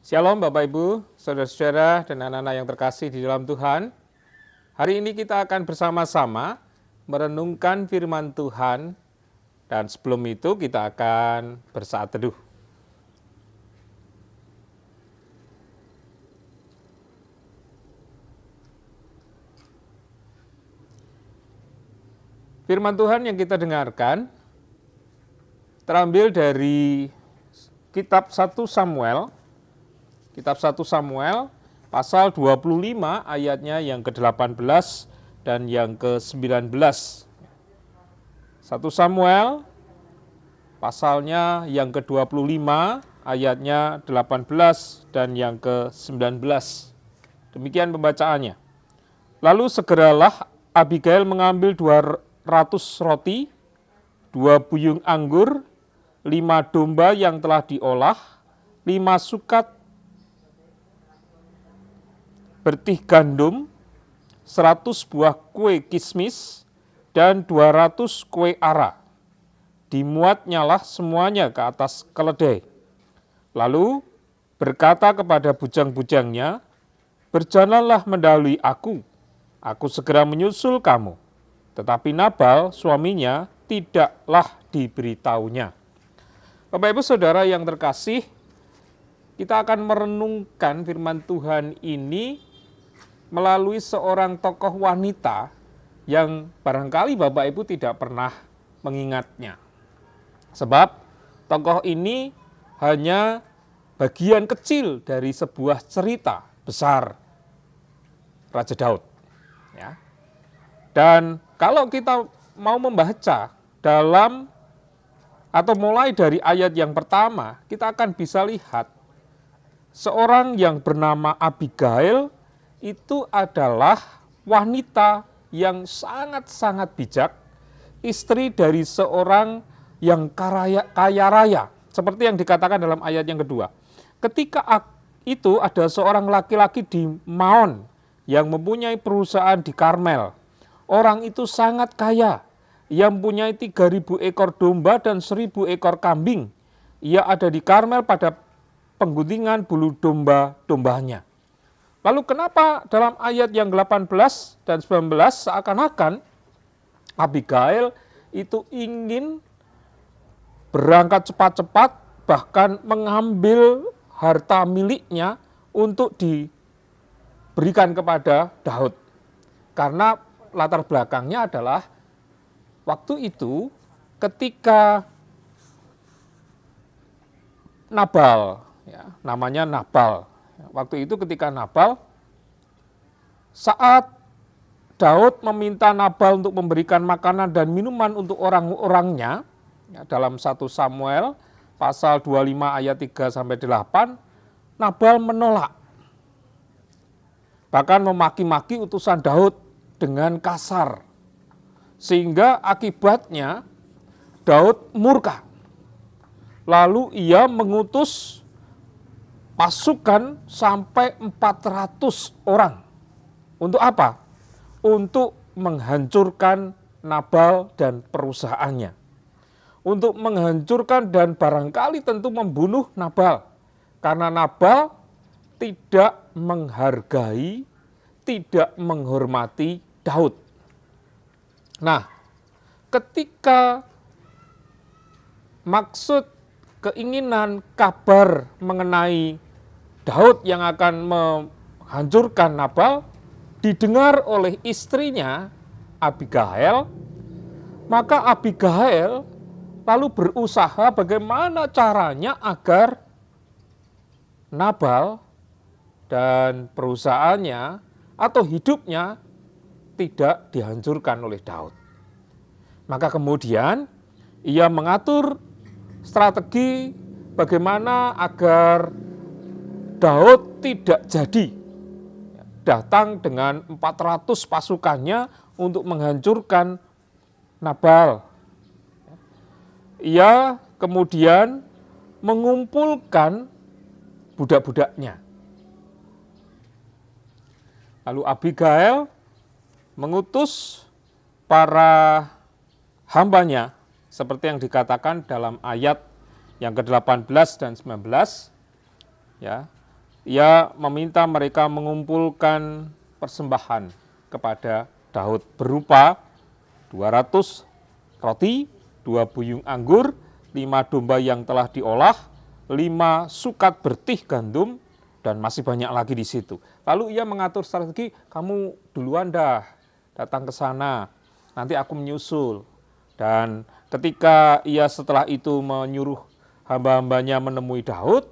Shalom Bapak Ibu, saudara-saudara dan anak-anak yang terkasih di dalam Tuhan. Hari ini kita akan bersama-sama merenungkan firman Tuhan dan sebelum itu kita akan bersaat teduh. Firman Tuhan yang kita dengarkan terambil dari kitab 1 Samuel pasal 25 ayatnya yang ke-18 dan yang ke-19. 1 Samuel pasalnya yang ke-25 ayatnya 18 dan yang ke-19. Demikian pembacaannya. Lalu segeralah Abigail mengambil 200 roti, 2 buyung anggur, 5 domba yang telah diolah, 5 sukat bertih gandum, 100 buah kue kismis, dan 200 kue ara. Dimuatnyalah semuanya ke atas keledai. Lalu berkata kepada bujang-bujangnya, "Berjalanlah mendahului aku segera menyusul kamu." Tetapi Nabal suaminya tidaklah diberitahunya. Bapak Ibu Saudara yang terkasih, kita akan merenungkan firman Tuhan ini melalui seorang tokoh wanita yang barangkali Bapak Ibu tidak pernah mengingatnya. Sebab tokoh ini hanya bagian kecil dari sebuah cerita besar Raja Daud. Ya. Dan kalau kita mau membaca dalam atau mulai dari ayat yang pertama, kita akan bisa lihat seorang yang bernama Abigail itu adalah wanita yang sangat-sangat bijak, istri dari seorang yang kaya raya, seperti yang dikatakan dalam ayat yang kedua. Ketika itu ada seorang laki-laki di Maon yang mempunyai perusahaan di Karmel. Orang itu sangat kaya, ia mempunyai 3.000 ekor domba dan 1.000 ekor kambing. Ia ada di Karmel pada pengguntingan bulu domba-dombanya. Lalu kenapa dalam ayat yang 18 dan 19 seakan-akan Abigail itu ingin berangkat cepat-cepat, bahkan mengambil harta miliknya untuk diberikan kepada Daud. Karena latar belakangnya adalah waktu itu ketika Nabal, ya, namanya Nabal. Waktu itu ketika Nabal, saat Daud meminta Nabal untuk memberikan makanan dan minuman untuk orang-orangnya, ya, dalam 1 Samuel pasal 25 ayat 3-8, Nabal menolak. Bahkan memaki-maki utusan Daud dengan kasar. Sehingga akibatnya Daud murka. Lalu ia mengutus pasukan sampai 400 orang. Untuk apa? Untuk menghancurkan Nabal dan perusahaannya. Untuk menghancurkan dan barangkali tentu membunuh Nabal. Karena Nabal tidak menghargai, tidak menghormati Daud. Nah, ketika maksud keinginan kabar mengenai Daud yang akan menghancurkan Nabal didengar oleh istrinya Abigail, maka Abigail lalu berusaha bagaimana caranya agar Nabal dan perusahaannya atau hidupnya tidak dihancurkan oleh Daud. Maka kemudian ia mengatur strategi bagaimana agar Daud tidak jadi datang dengan 400 pasukannya untuk menghancurkan Nabal. Ia kemudian mengumpulkan budak-budaknya. Lalu Abigail mengutus para hambanya seperti yang dikatakan dalam ayat yang ke-18 dan 19, ya, ia meminta mereka mengumpulkan persembahan kepada Daud berupa 200 roti, 2 buyung anggur, 5 domba yang telah diolah, 5 sukat bertih gandum, dan masih banyak lagi di situ. Lalu ia mengatur strategi, kamu duluan dah datang ke sana, nanti aku menyusul. Dan ketika ia setelah itu menyuruh hamba-hambanya menemui Daud,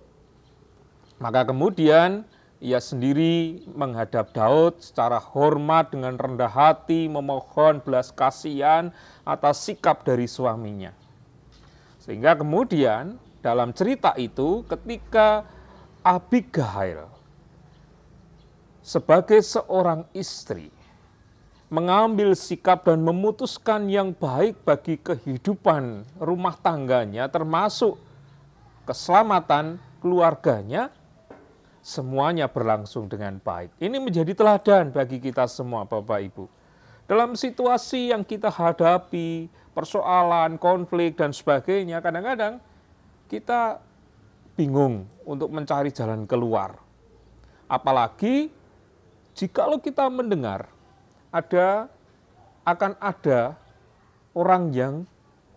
maka kemudian ia sendiri menghadap Daud secara hormat dengan rendah hati memohon belas kasihan atas sikap dari suaminya. Sehingga kemudian dalam cerita itu ketika Abigail sebagai seorang istri mengambil sikap dan memutuskan yang baik bagi kehidupan rumah tangganya termasuk keselamatan keluarganya, semuanya berlangsung dengan baik. Ini menjadi teladan bagi kita semua, Bapak Ibu. Dalam situasi yang kita hadapi, persoalan, konflik, dan sebagainya, kadang-kadang kita bingung untuk mencari jalan keluar. Apalagi jikalau kita mendengar akan ada orang yang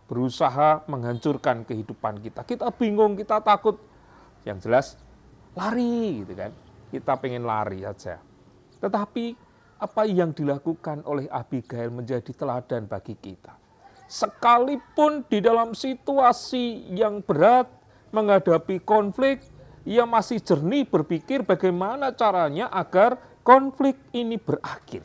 berusaha menghancurkan kehidupan kita. Kita bingung, kita takut. Yang jelas, lari gitu kan. Kita pengen lari saja. Tetapi apa yang dilakukan oleh Abigail menjadi teladan bagi kita. Sekalipun di dalam situasi yang berat, menghadapi konflik, ia masih jernih berpikir bagaimana caranya agar konflik ini berakhir.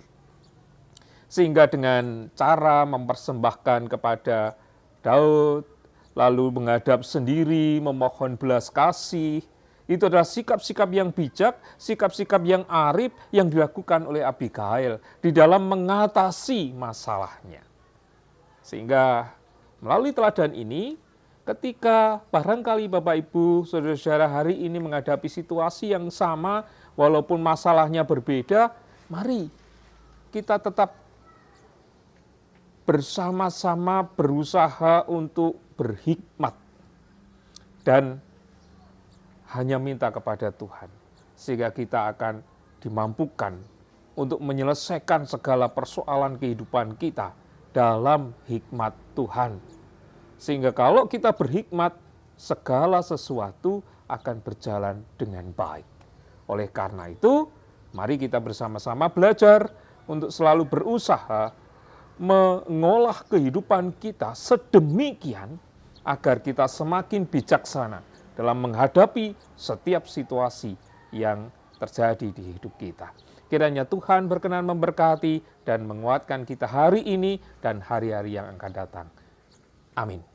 Sehingga dengan cara mempersembahkan kepada Daud, lalu menghadap sendiri, memohon belas kasih, itu adalah sikap-sikap yang bijak, sikap-sikap yang arif yang dilakukan oleh Abigail di dalam mengatasi masalahnya. Sehingga melalui teladan ini, ketika barangkali Bapak Ibu, saudara-saudara hari ini menghadapi situasi yang sama, walaupun masalahnya berbeda, mari kita tetap bersama-sama berusaha untuk berhikmat dan hanya minta kepada Tuhan, sehingga kita akan dimampukan untuk menyelesaikan segala persoalan kehidupan kita dalam hikmat Tuhan. Sehingga kalau kita berhikmat, segala sesuatu akan berjalan dengan baik. Oleh karena itu, mari kita bersama-sama belajar untuk selalu berusaha mengolah kehidupan kita sedemikian agar kita semakin bijaksana dalam menghadapi setiap situasi yang terjadi di hidup kita. Kiranya Tuhan berkenan memberkati dan menguatkan kita hari ini dan hari-hari yang akan datang. Amin.